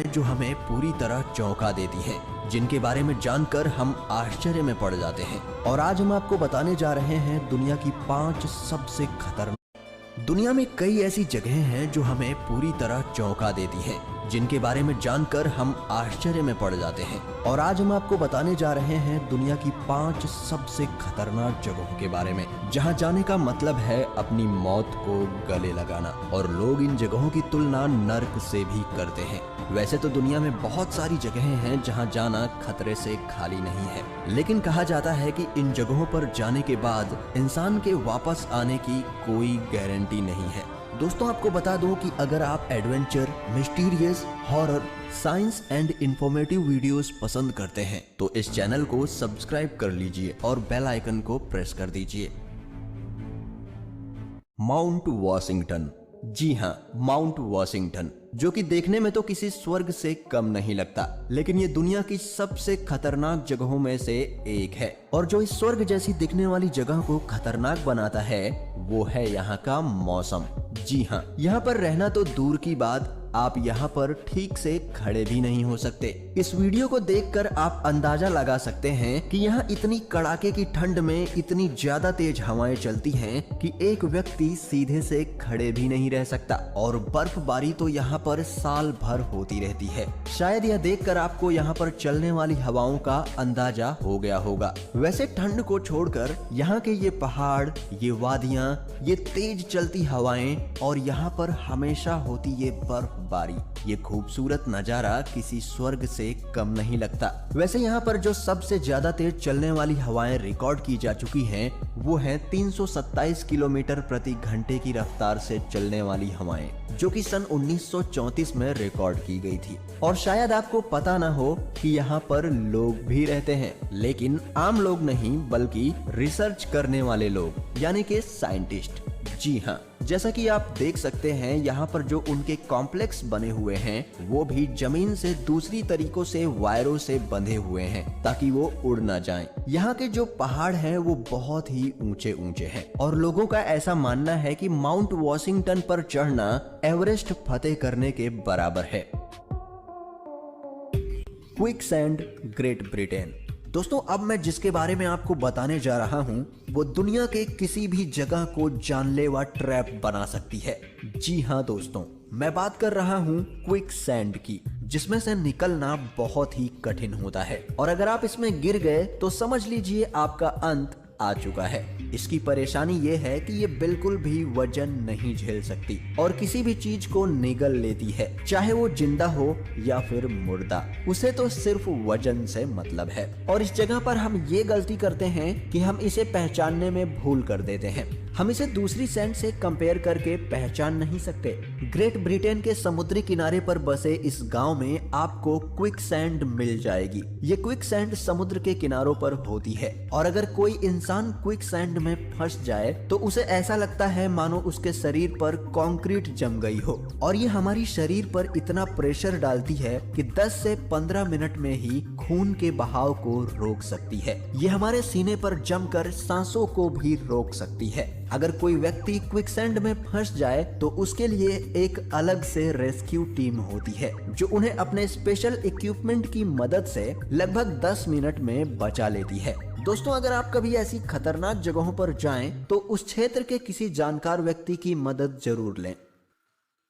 हैं जो हमें पूरी तरह चौंका देती हैं, जिनके बारे में जानकर हम आश्चर्य में पड़ जाते हैं। और आज हम आपको बताने जा रहे हैं दुनिया की 5 सबसे खतरनाक। दुनिया में कई ऐसी जगहें हैं जो हमें पूरी तरह चौंका देती हैं, जिनके बारे में जानकर हम आश्चर्य में पड़ जाते हैं। और आज हम आपको बताने जा रहे हैं दुनिया की 5 सबसे खतरनाक जगहों के बारे में, जहां जाने का मतलब है अपनी मौत को गले लगाना। और लोग इन जगहों की तुलना नर्क से भी करते हैं। वैसे तो दुनिया में बहुत सारी जगहें हैं जहां जाना खतरे से खाली नहीं है, लेकिन कहा जाता है कि इन जगहों पर जाने के बाद इंसान के वापस आने की कोई गारंटी नहीं है। दोस्तों, आपको बता दूं कि अगर आप adventure, mysterious, horror, science and informative videos पसंद करते हैं तो इस चैनल को सब्सक्राइब कर लीजिए और बेल आइकन को प्रेस कर दीजिए। Mount Washington. जी हाँ, माउंट वॉशिंगटन, जो कि देखने में तो किसी स्वर्ग से कम नहीं लगता, लेकिन ये दुनिया की सबसे खतरनाक जगहों में से एक है। और जो इस स्वर्ग जैसी दिखने वाली जगह को खतरनाक बनाता है वो है यहाँ का मौसम। जी हाँ, यहाँ पर रहना तो दूर की बात, आप यहाँ पर ठीक से खड़े भी नहीं हो सकते। इस वीडियो को देखकर आप अंदाजा लगा सकते हैं कि यहाँ इतनी कड़ाके की ठंड में इतनी ज्यादा तेज हवाएं चलती हैं कि एक व्यक्ति सीधे से खड़े भी नहीं रह सकता। और बर्फबारी तो यहाँ पर साल भर होती रहती है। शायद यह देखकर आपको यहाँ पर चलने वाली हवाओं का अंदाजा हो गया होगा। वैसे ठंड को छोड़कर यहाँ के ये पहाड़, ये वादियाँ, ये तेज चलती हवाएं और यहाँ पर हमेशा होती ये बर्फबारी, ये खूबसूरत नजारा किसी स्वर्ग से कम नहीं लगता। वैसे यहाँ पर जो सबसे ज्यादा तेज चलने वाली हवाएं रिकॉर्ड की जा चुकी हैं वो है 327 किलोमीटर प्रति घंटे की रफ्तार से चलने वाली हवाएं, जो कि सन 1934 में रिकॉर्ड की गई थी। और शायद आपको पता ना हो कि यहाँ पर लोग भी रहते हैं, लेकिन आम लोग नहीं बल्कि रिसर्च करने वाले लोग, यानी कि साइंटिस्ट। जी हाँ, जैसा कि आप देख सकते हैं यहाँ पर जो उनके कॉम्प्लेक्स बने हुए हैं वो भी जमीन से दूसरी तरीकों से वायरों से बंधे हुए हैं ताकि वो उड़ ना जाएं। यहाँ के जो पहाड़ हैं वो बहुत ही ऊंचे ऊंचे हैं और लोगों का ऐसा मानना है कि माउंट वॉशिंगटन पर चढ़ना एवरेस्ट फतेह करने के बराबर है। Quicksand, great Britain. दोस्तों, अब मैं जिसके बारे में आपको बताने जा रहा हूं वो दुनिया के किसी भी जगह को जानलेवा ट्रैप बना सकती है। जी हाँ दोस्तों, मैं बात कर रहा हूं क्विकसैंड की, जिसमें से निकलना बहुत ही कठिन होता है। और अगर आप इसमें गिर गए तो समझ लीजिए आपका अंत आ चुका है। इसकी परेशानी ये है कि ये बिल्कुल भी वजन नहीं झेल सकती और किसी भी चीज को निगल लेती है, चाहे वो जिंदा हो या फिर मुर्दा, उसे तो सिर्फ वजन से मतलब है। और इस जगह पर हम ये गलती करते हैं कि हम इसे पहचानने में भूल कर देते हैं। हम इसे दूसरी सैंड से कंपेयर करके पहचान नहीं सकते। ग्रेट ब्रिटेन के समुद्री किनारे पर बसे इस गांव में आपको क्विकसैंड मिल जाएगी। ये क्विकसैंड समुद्र के किनारों पर होती है और अगर कोई इंसान क्विकसैंड में फंस जाए तो उसे ऐसा लगता है मानो उसके शरीर पर कंक्रीट जम गई हो। और ये हमारी शरीर पर इतना प्रेशर डालती है कि 10 से 15 मिनट में ही खून के बहाव को रोक सकती है। ये हमारे सीने पर जमकर सांसों को भी रोक सकती है। अगर कोई व्यक्ति क्विकसैंड में फंस जाए तो उसके लिए एक अलग से रेस्क्यू टीम होती है जो उन्हें अपने स्पेशल इक्विपमेंट की मदद से लगभग 10 मिनट में बचा लेती है। दोस्तों, अगर आप कभी ऐसी खतरनाक जगहों पर जाएं तो उस क्षेत्र के किसी जानकार व्यक्ति की मदद जरूर लें।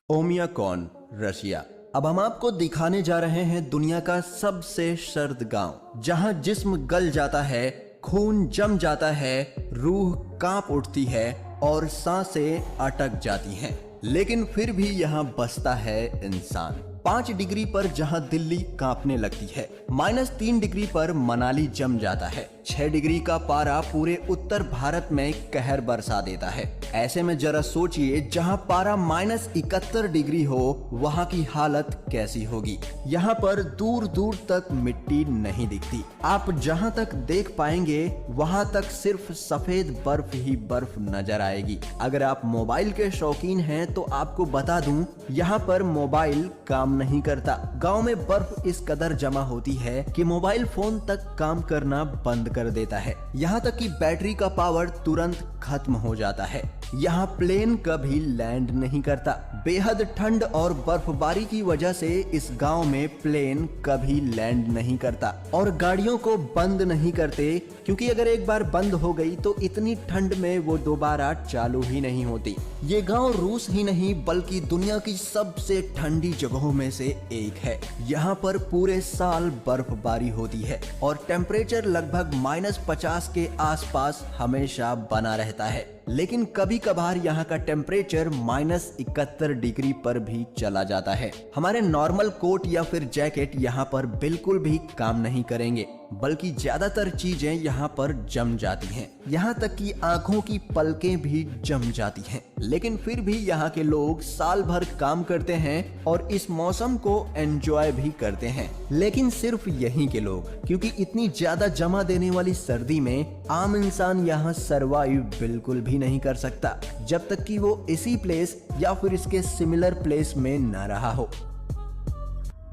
ओमियाकॉन, रशिया। अब हम आपको दिखाने जा रहे हैं दुनिया का सबसे सर्द गांव, जहां जिस्म गल जाता है, खून जम जाता है, रूह कांप उठती है और सांसें अटक जाती हैं, लेकिन फिर भी यहाँ बसता है इंसान। 5 डिग्री पर जहां दिल्ली कांपने लगती है, -3 डिग्री पर मनाली जम जाता है, 6 डिग्री का पारा पूरे उत्तर भारत में कहर बरसा देता है। ऐसे में जरा सोचिए, जहां पारा -71 डिग्री हो वहां की हालत कैसी होगी। यहाँ पर दूर दूर तक मिट्टी नहीं दिखती। आप जहां तक देख पाएंगे वहां तक सिर्फ सफेद बर्फ ही बर्फ नजर आएगी। अगर आप मोबाइल के शौकीन हैं तो आपको बता दूं, यहाँ पर मोबाइल काम नहीं करता। गांव में बर्फ इस कदर जमा होती है कि मोबाइल फोन तक काम करना बंद कर देता है। यहाँ तक कि बैटरी का पावर तुरंत खत्म हो जाता है। यहाँ प्लेन कभी लैंड नहीं करता। बेहद ठंड और बर्फबारी की वजह से इस गांव में प्लेन कभी लैंड नहीं करता और गाड़ियों को बंद नहीं करते, क्योंकि अगर एक बार बंद हो गई तो इतनी ठंड में वो दोबारा चालू ही नहीं होती। ये गांव रूस ही नहीं बल्कि दुनिया की सबसे ठंडी जगहों में से एक है। यहाँ पर पूरे साल बर्फबारी होती है और टेम्परेचर लगभग -50 के आसपास हमेशा बना रहता है, लेकिन कभी कभार यहाँ का टेम्परेचर -71 डिग्री पर भी चला जाता है। हमारे नॉर्मल कोट या फिर जैकेट यहाँ पर बिल्कुल भी काम नहीं करेंगे, बल्कि ज्यादातर चीजें यहाँ पर जम जाती हैं। यहाँ तक कि आंखों की पलकें भी जम जाती हैं, लेकिन फिर भी यहाँ के लोग साल भर काम करते हैं और इस मौसम को एंजॉय भी करते हैं। लेकिन सिर्फ यहीं के लोग, क्योंकि इतनी ज्यादा जमा देने वाली सर्दी में आम इंसान यहाँ सरवाइव बिल्कुल भी नहीं कर सकता, जब तक कि वो इसी प्लेस या फिर इसके सिमिलर प्लेस में न रहा हो।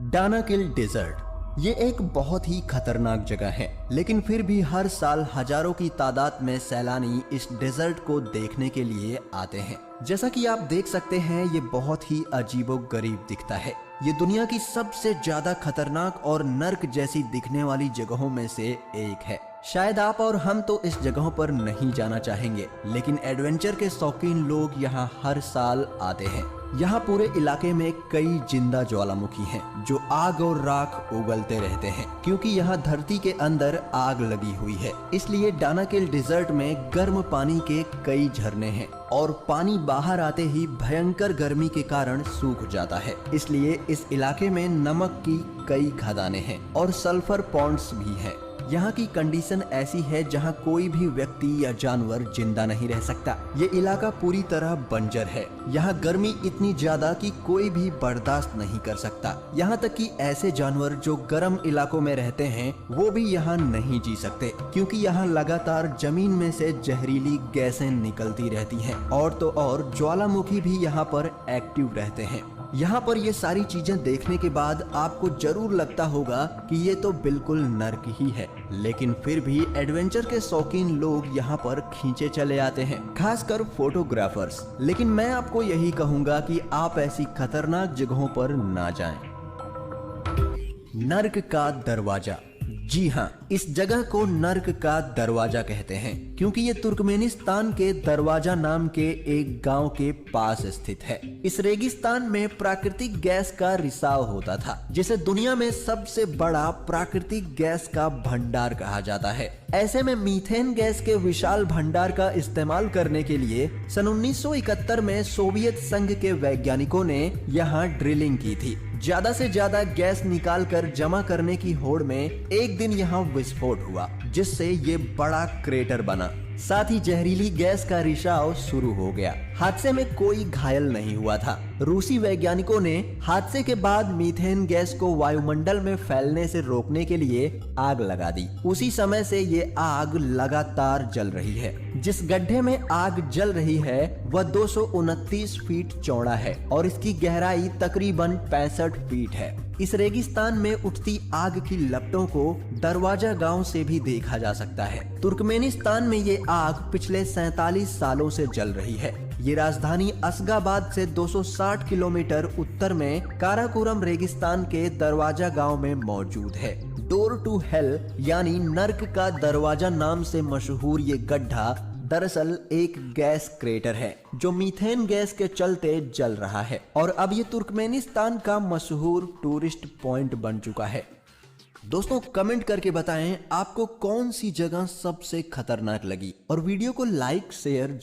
दानाकिल डेजर्ट ये एक बहुत ही खतरनाक जगह है, लेकिन फिर भी हर साल हजारों की तादाद में सैलानी इस डेजर्ट को देखने के लिए आते हैं। जैसा कि आप देख सकते हैं, ये बहुत ही अजीबोगरीब दिखता है। ये दुनिया की सबसे ज्यादा खतरनाक और नर्क जैसी दिखने वाली जगहों में से एक है। शायद आप और हम तो इस जगहों पर नहीं जाना चाहेंगे, लेकिन एडवेंचर के शौकीन लोग यहाँ हर साल आते हैं। यहाँ पूरे इलाके में कई जिंदा ज्वालामुखी हैं, जो आग और राख उगलते रहते हैं। क्योंकि यहाँ धरती के अंदर आग लगी हुई है, इसलिए दानाकिल डेजर्ट में गर्म पानी के कई झरने हैं और पानी बाहर आते ही भयंकर गर्मी के कारण सूख जाता है। इसलिए इस इलाके में नमक की कई खदानें हैं और सल्फर पॉन्ड्स भी हैं। यहाँ की कंडीशन ऐसी है जहाँ कोई भी व्यक्ति या जानवर जिंदा नहीं रह सकता। ये इलाका पूरी तरह बंजर है। यहाँ गर्मी इतनी ज्यादा कि कोई भी बर्दाश्त नहीं कर सकता। यहाँ तक कि ऐसे जानवर जो गर्म इलाकों में रहते हैं वो भी यहाँ नहीं जी सकते, क्योंकि यहाँ लगातार जमीन में से जहरीली गैसें निकलती रहती हैं। और तो और ज्वालामुखी भी यहाँ पर एक्टिव रहते हैं। यहाँ पर ये सारी चीजें देखने के बाद आपको जरूर लगता होगा कि ये तो बिल्कुल नर्क ही है, लेकिन फिर भी एडवेंचर के शौकीन लोग यहाँ पर खींचे चले आते हैं, खासकर फोटोग्राफर्स। लेकिन मैं आपको यही कहूंगा कि आप ऐसी खतरनाक जगहों पर ना जाएं। नर्क का दरवाजा। जी हाँ, इस जगह को नर्क का दरवाजा कहते हैं, क्योंकि ये तुर्कमेनिस्तान के दरवाजा नाम के एक गांव के पास स्थित है। इस रेगिस्तान में प्राकृतिक गैस का रिसाव होता था, जिसे दुनिया में सबसे बड़ा प्राकृतिक गैस का भंडार कहा जाता है। ऐसे में मीथेन गैस के विशाल भंडार का इस्तेमाल करने के लिए सन 1971 में सोवियत संघ के वैज्ञानिकों ने यहाँ ड्रिलिंग की थी। ज्यादा से ज्यादा गैस निकालकर जमा करने की होड़ में एक दिन यहाँ विस्फोट हुआ, जिससे ये बड़ा क्रेटर बना। साथ ही जहरीली गैस का रिसाव शुरू हो गया। हादसे में कोई घायल नहीं हुआ था। रूसी वैज्ञानिकों ने हादसे के बाद मीथेन गैस को वायुमंडल में फैलने से रोकने के लिए आग लगा दी। उसी समय से ये आग लगातार जल रही है। जिस गड्ढे में आग जल रही है वह 229 फीट चौड़ा है और इसकी गहराई तकरीबन 65 फीट है। इस रेगिस्तान में उठती आग की लपटों को दरवाजा गांव से भी देखा जा सकता है। तुर्कमेनिस्तान में ये आग पिछले 47 सालों से जल रही है। ये राजधानी असगाबाद से 260 किलोमीटर उत्तर में काराकोरम रेगिस्तान के दरवाजा गांव में मौजूद है। डोर टू हेल यानी नर्क का दरवाजा नाम से मशहूर ये गड्ढा दरअसल एक गैस क्रेटर है जो मीथेन गैस के चलते जल रहा है और अब ये तुर्कमेनिस्तान का मशहूर टूरिस्ट पॉइंट बन चुका है। दोस्तों कमेंट करके बताएं आपको कौन सी जगह सबसे खतरनाक लगी और वीडियो को लाइक शेयर